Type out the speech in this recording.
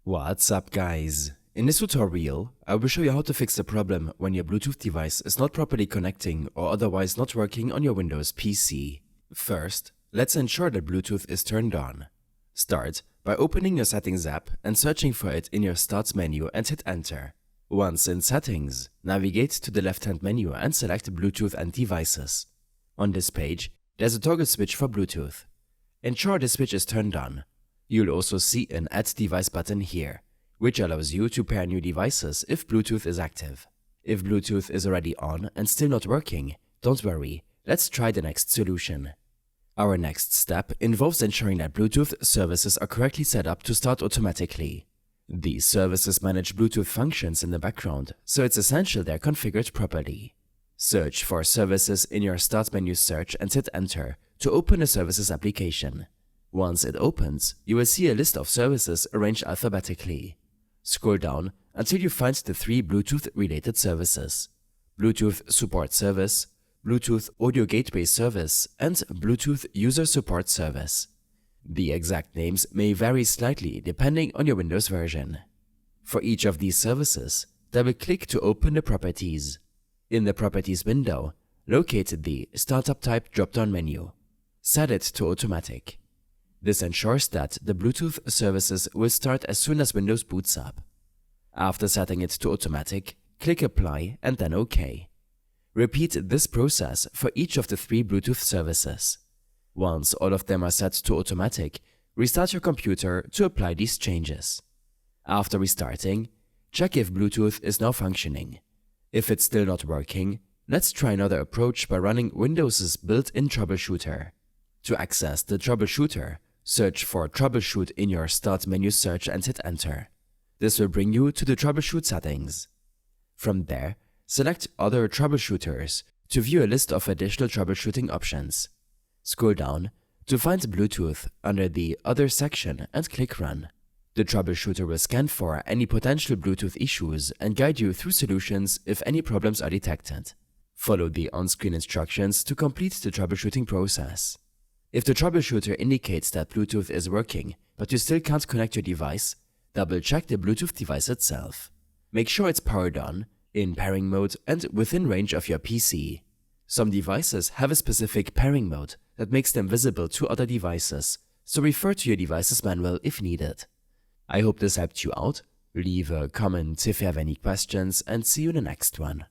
What's up, guys? In this tutorial, I will show you how to fix the problem when your Bluetooth device is not properly connecting or otherwise not working on your Windows PC. First, let's ensure that Bluetooth is turned on. Start by opening your Settings app and searching for it in your Start menu and hit Enter. Once in Settings, navigate to the left-hand menu and select Bluetooth and Devices. On this page, there's a toggle switch for Bluetooth. Ensure the switch is turned on. You'll also see an Add Device button here, which allows you to pair new devices if Bluetooth is active. If Bluetooth is already on and still not working, don't worry, let's try the next solution. Our next step involves ensuring that Bluetooth services are correctly set up to start automatically. These services manage Bluetooth functions in the background, so it's essential they're configured properly. Search for Services in your Start menu search and hit Enter to open a Services application. Once it opens, you will see a list of services arranged alphabetically. Scroll down until you find the three Bluetooth-related services: Bluetooth Support Service, Bluetooth Audio Gateway Service, and Bluetooth User Support Service. The exact names may vary slightly depending on your Windows version. For each of these services, double-click to open the properties. In the Properties window, locate the Startup Type drop-down menu. Set it to Automatic. This ensures that the Bluetooth services will start as soon as Windows boots up. After setting it to Automatic, click Apply and then OK. Repeat this process for each of the three Bluetooth services. Once all of them are set to Automatic, restart your computer to apply these changes. After restarting, check if Bluetooth is now functioning. If it's still not working, let's try another approach by running Windows's built-in troubleshooter. To access the troubleshooter, search for Troubleshoot in your Start menu search and hit Enter. This will bring you to the Troubleshoot settings. From there, select Other Troubleshooters to view a list of additional troubleshooting options. Scroll down to find Bluetooth under the Other section and click Run. The troubleshooter will scan for any potential Bluetooth issues and guide you through solutions if any problems are detected. Follow the on-screen instructions to complete the troubleshooting process. If the troubleshooter indicates that Bluetooth is working, but you still can't connect your device, double-check the Bluetooth device itself. Make sure it's powered on, in pairing mode, and within range of your PC. Some devices have a specific pairing mode that makes them visible to other devices, so refer to your device's manual if needed. I hope this helped you out. Leave a comment if you have any questions, and see you in the next one.